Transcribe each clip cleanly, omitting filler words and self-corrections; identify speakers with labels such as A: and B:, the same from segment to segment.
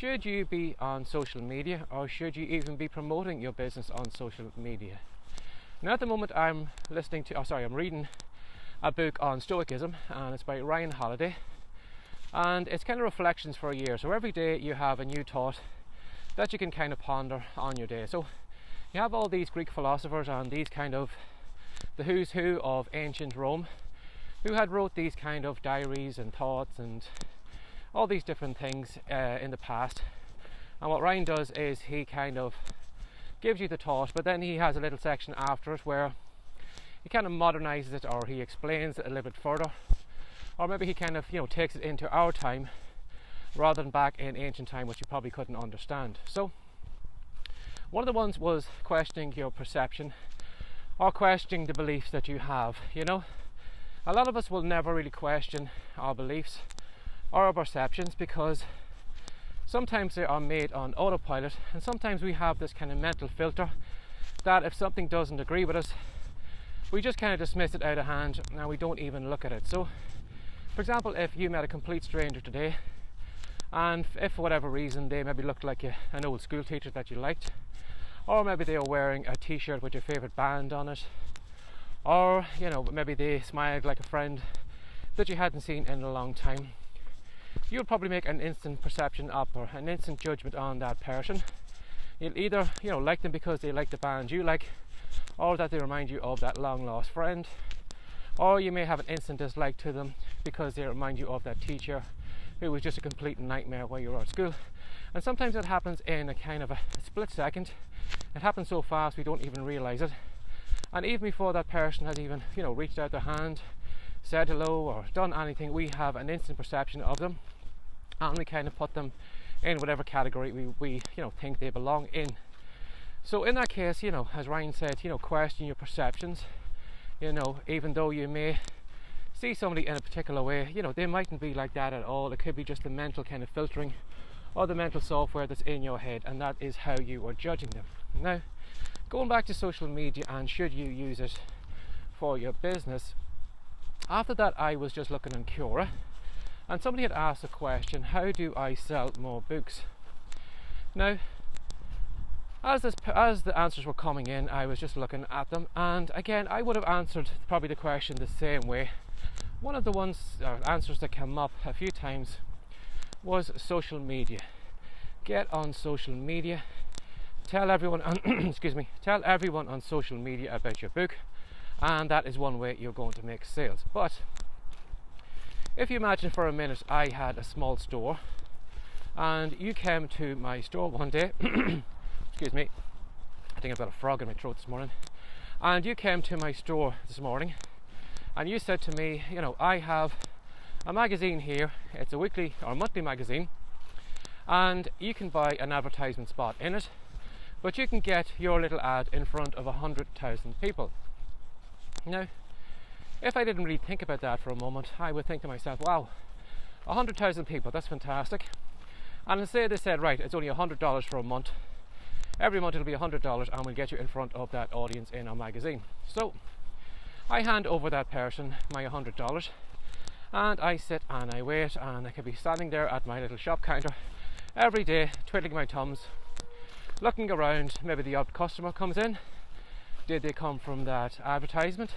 A: should you be on social media, or should you even be promoting your business on social media? Now at the moment I'm reading a book on Stoicism, and it's by Ryan Holiday, and it's kind of reflections for a year. So every day you have a new thought that you can kind of ponder on your day. So you have all these Greek philosophers and these kind of the who's who of ancient Rome who had wrote these kind of diaries and thoughts and all these different things in the past. And what Ryan does is he kind of gives you the thought, but then he has a little section after it where he kind of modernizes it, or he explains it a little bit further, or maybe he kind of takes it into our time rather than back in ancient time, which you probably couldn't understand. So one of the ones was questioning your perception, or questioning the beliefs that you have. A lot of us will never really question our beliefs or our perceptions, because sometimes they are made on autopilot, and sometimes we have this kind of mental filter that if something doesn't agree with us, we just kind of dismiss it out of hand and we don't even look at it. So for example, if you met a complete stranger today, and if for whatever reason they maybe looked like an old school teacher that you liked, or maybe they were wearing a t-shirt with your favourite band on it, or maybe they smiled like a friend that you hadn't seen in a long time, you'll probably make an instant perception up, or an instant judgment on that person. You'll either like them because they like the band you like, or that they remind you of that long lost friend, or you may have an instant dislike to them because they remind you of that teacher who was just a complete nightmare while you were at school. And sometimes it happens in a kind of a split second. It happens so fast we don't even realize it, and even before that person has even reached out their hand, said hello, or done anything, we have an instant perception of them, and we kind of put them in whatever category we think they belong in. So in that case, as Ryan said, question your perceptions. Even though you may see somebody in a particular way, they mightn't be like that at all. It could be just the mental kind of filtering or the mental software that's in your head, and that is how you are judging them. Now, going back to social media and should you use it for your business, after that I was just looking on Quora, and somebody had asked a question: how do I sell more books? Now, as the answers were coming in, I was just looking at them, and again I would have answered probably the question the same way. One of the answers that came up a few times was social media. Get on social media, tell everyone tell everyone on social media about your book, and that is one way you're going to make sales. But if you imagine for a minute I had a small store, and you came to my store one day excuse me, I think I've got a frog in my throat this morning, and you came to my store this morning and you said to me, I have a magazine here, it's a weekly or monthly magazine, and you can buy an advertisement spot in it, but you can get your little ad in front of 100,000 people. Now, if I didn't really think about that for a moment, I would think to myself, wow, 100,000 people, that's fantastic. And instead they said, right, it's only $100 for a month. Every month it'll be $100, and we'll get you in front of that audience in our magazine. So I hand over that person my $100, and I sit and I wait, and I could be standing there at my little shop counter every day, twiddling my thumbs, looking around. Maybe the odd customer comes in. Did they come from that advertisement?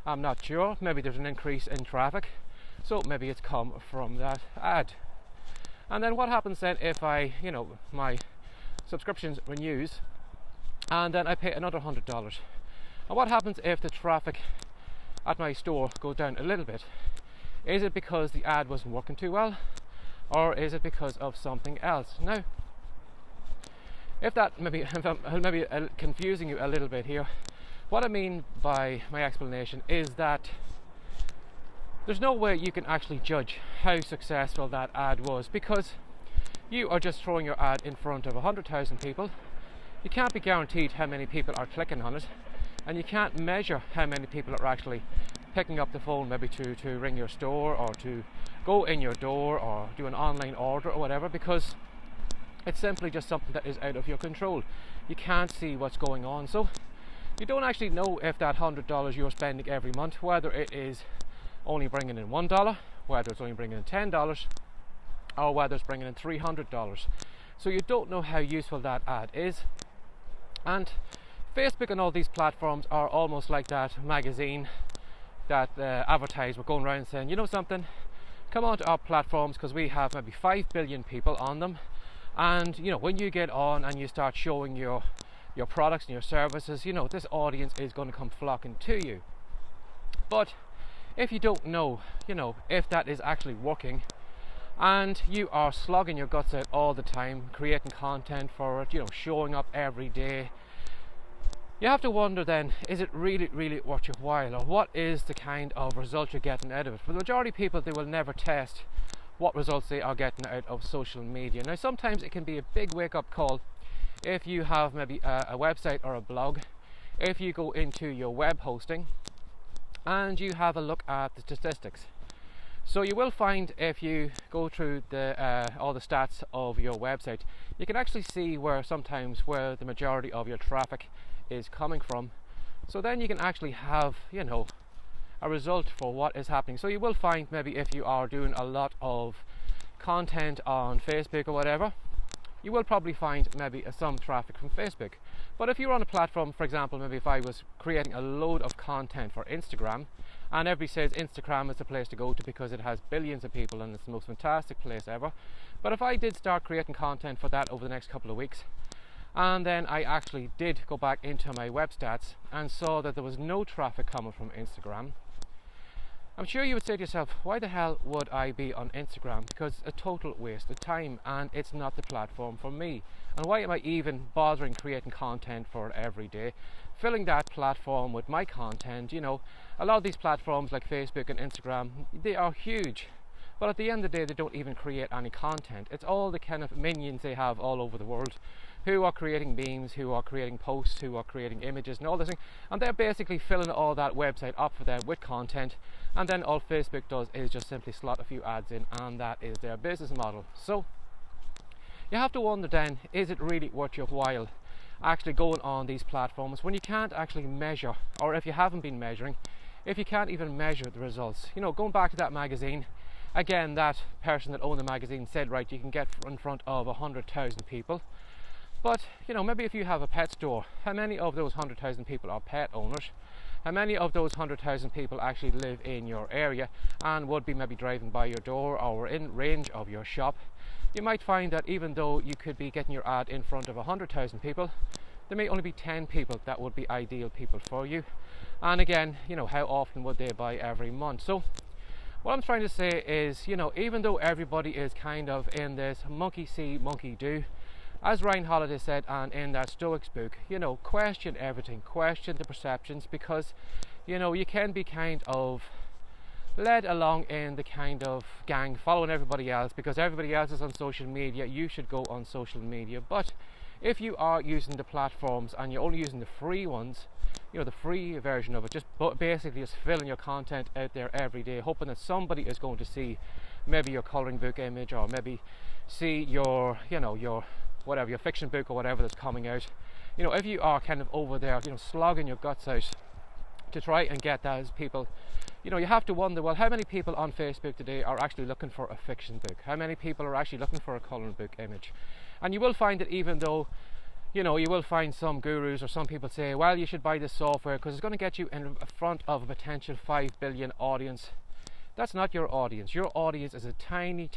A: I'm not sure. Maybe there's an increase in traffic, so maybe it's come from that ad. And then what happens then if my subscriptions renews, and then I pay another $100? And what happens if the traffic at my store goes down a little bit? Is it because the ad wasn't working too well, or is it because of something else? Now, if I'm maybe confusing you a little bit here, what I mean by my explanation is that there's no way you can actually judge how successful that ad was, because you are just throwing your ad in front of 100,000 people. You can't be guaranteed how many people are clicking on it, and you can't measure how many people are actually picking up the phone maybe to ring your store, or to go in your door, or do an online order or whatever, because it's simply just something that is out of your control. You can't see what's going on, so you don't actually know if that $100 you're spending every month, whether it is only bringing in $1, whether it's only bringing in $10, or whether it's bringing in $300. so you don't know how useful that ad is. And Facebook and all these platforms are almost like that magazine that advertise. We're going around saying, you know something, come onto our platforms because we have maybe 5 billion people on them, and you know, when you get on and you start showing your products and your services, you know, this audience is going to come flocking to you. But if you don't know, you know, if that is actually working, and you are slogging your guts out all the time, creating content for it, you know, showing up every day, you have to wonder then, is it really worth your while, or what is the kind of result you're getting out of it? For the majority of people, they will never test what results they are getting out of social media. Now sometimes it can be a big wake-up call if you have maybe a website or a blog, if you go into your web hosting and you have a look at the statistics. So you will find, if you go through all the stats of your website, you can actually see where the majority of your traffic is coming from. So then you can actually have, you know, a result for what is happening. So you will find, maybe if you are doing a lot of content on Facebook or whatever, you will probably find maybe some traffic from Facebook. But if you're on a platform, for example, maybe if I was creating a load of content for Instagram, and everybody says Instagram is the place to go to because it has billions of people and it's the most fantastic place ever. But if I did start creating content for that over the next couple of weeks, and then I actually did go back into my web stats and saw that there was no traffic coming from Instagram, I'm sure you would say to yourself, why the hell would I be on Instagram? Because it's a total waste of time and it's not the platform for me. And why am I even bothering creating content for it every day? Filling that platform with my content, you know, a lot of these platforms like Facebook and Instagram, they are huge. But at the end of the day, they don't even create any content. It's all the kind of minions they have all over the world who are creating memes, who are creating posts, who are creating images and all this thing. And they're basically filling all that website up for them with content. And then all Facebook does is just simply slot a few ads in, and that is their business model. So you have to wonder then, is it really worth your while actually going on these platforms when you can't actually measure, or if you haven't been measuring, if you can't even measure the results? You know, going back to that magazine, again, that person that owned the magazine said, right, you can get in front of 100,000 people. But, you know, maybe if you have a pet store, how many of those 100,000 people are pet owners? How many of those 100,000 people actually live in your area and would be maybe driving by your door or in range of your shop? You might find that even though you could be getting your ad in front of 100,000 people, there may only be 10 people that would be ideal people for you. And again, you know, how often would they buy every month? So what I'm trying to say is, you know, even though everybody is kind of in this monkey see, monkey do, as Ryan Holiday said, and in that Stoics book, you know, question everything, question the perceptions, because, you know, you can be kind of led along in the kind of gang following everybody else because everybody else is on social media. You should go on social media. But if you are using the platforms and you're only using the free ones, you know, the free version of it, just basically just filling your content out there every day, hoping that somebody is going to see maybe your colouring book image, or maybe see your, you know, your whatever, your fiction book or whatever that's coming out. You know, if you are kind of over there, you know, slogging your guts out to try and get those people, you know, you have to wonder, well, how many people on Facebook today are actually looking for a fiction book? How many people are actually looking for a colouring book image? And you will find that even though, you know, you will find some gurus or some people say, well, you should buy this software because it's going to get you in front of a potential 5 billion audience. That's not your audience. Your audience is a tiny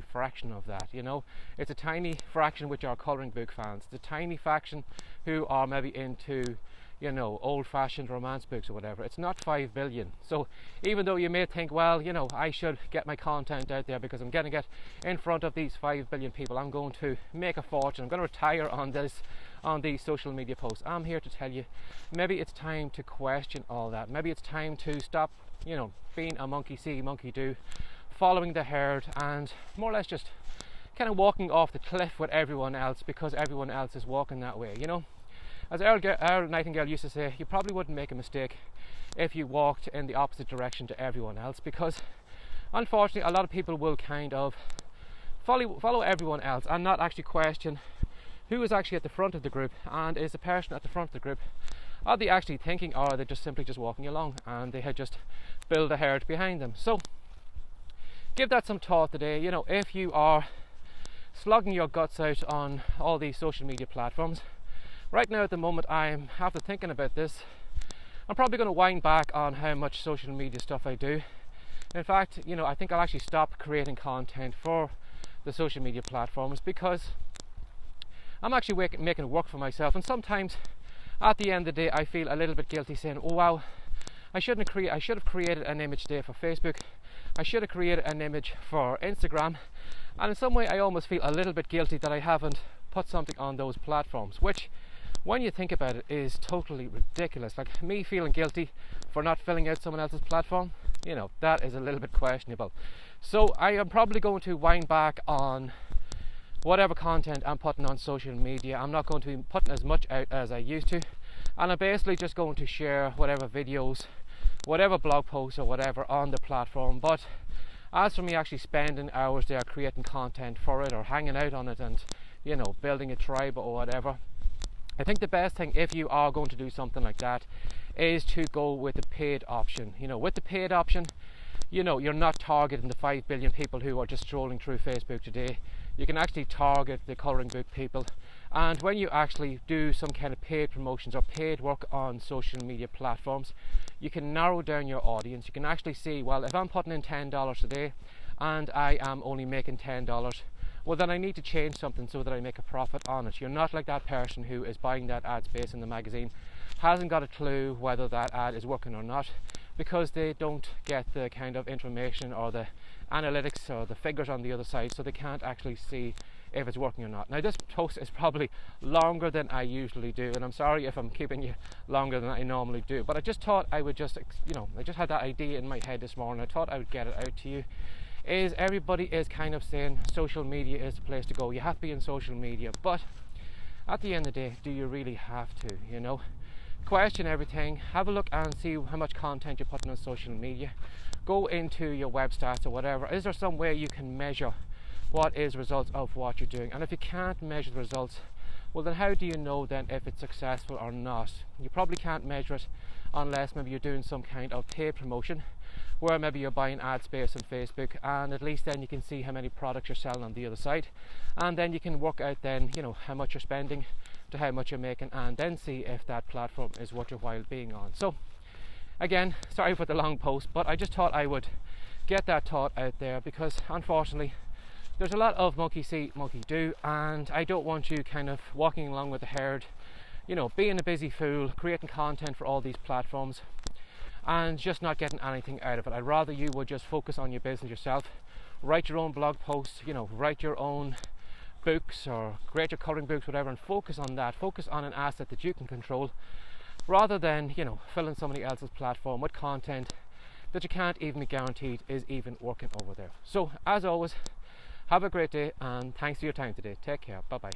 A: fraction of that, you know. It's a tiny fraction which are colouring book fans. It's a tiny fraction who are maybe into, you know, old-fashioned romance books or whatever. It's not 5 billion. So even though you may think, well, you know, I should get my content out there because I'm going to get in front of these 5 billion people, I'm going to make a fortune, I'm going to retire on these social media posts. I'm here to tell you, maybe it's time to question all that. Maybe it's time to stop, you know, being a monkey see, monkey do, following the herd, and more or less just kind of walking off the cliff with everyone else because everyone else is walking that way, you know. As Earl Nightingale used to say, you probably wouldn't make a mistake if you walked in the opposite direction to everyone else, because unfortunately a lot of people will kind of follow everyone else and not actually question who is actually at the front of the group, and is the person at the front of the group, are they actually thinking, or are they just simply just walking along and they had just built a herd behind them? So give that some thought today. You know, if you are slogging your guts out on all these social media platforms. Right now at the moment I'm after thinking about this, I'm probably going to wind back on how much social media stuff I do. In fact, I think I'll actually stop creating content for the social media platforms because I'm actually making it work for myself, and sometimes at the end of the day I feel a little bit guilty saying, oh wow, I should have created an image today for Facebook, I should have created an image for Instagram, and in some way I almost feel a little bit guilty that I haven't put something on those platforms, which when you think about it is totally ridiculous. Like me feeling guilty for not filling out someone else's platform, that is a little bit questionable. So I am probably going to wind back on whatever content I'm putting on social media. I'm not going to be putting as much out as I used to, and I'm basically just going to share whatever videos, whatever blog posts or whatever on the platform. But as for me actually spending hours there creating content for it or hanging out on it and building a tribe or whatever, I think the best thing if you are going to do something like that is to go with the paid option. With the paid option, you're not targeting the 5 billion people who are just strolling through Facebook today. You can actually target the colouring book people, and when you actually do some kind of paid promotions or paid work on social media platforms, you can narrow down your audience. You can actually see, well, if I'm putting in $10 a day and I am only making $10, well then I need to change something so that I make a profit on it. You're not like that person who is buying that ad space in the magazine, hasn't got a clue whether that ad is working or not, because they don't get the kind of information or the analytics or the figures on the other side, so they can't actually see if it's working or not. Now this post is probably longer than I usually do, and I'm sorry if I'm keeping you longer than I normally do, but I just thought I would I just had that idea in my head this morning. I thought I would get it out to you. Is everybody is kind of saying social media is the place to go, you have to be in social media, but at the end of the day, do you really have to? Question everything, have a look and see how much content you're putting on social media. Go into your web stats or whatever. Is there some way you can measure what is results of what you're doing? And if you can't measure the results, well then how do you know then if it's successful or not? You probably can't measure it unless maybe you're doing some kind of paid promotion, where maybe you're buying ad space on Facebook, and at least then you can see how many products you're selling on the other side, and then you can work out then how much you're spending to how much you're making, and then see if that platform is worth your while being on. So again, sorry for the long post, but I just thought I would get that thought out there, because unfortunately there's a lot of monkey see, monkey do, and I don't want you kind of walking along with the herd, being a busy fool, creating content for all these platforms and just not getting anything out of it. I'd rather you would just focus on your business yourself, write your own blog posts, write your own books or create your colouring books, whatever, and focus on that. Focus on an asset that you can control, rather than filling somebody else's platform with content that you can't even be guaranteed is even working over there. So as always, have a great day, and thanks for your time today. Take care. Bye bye.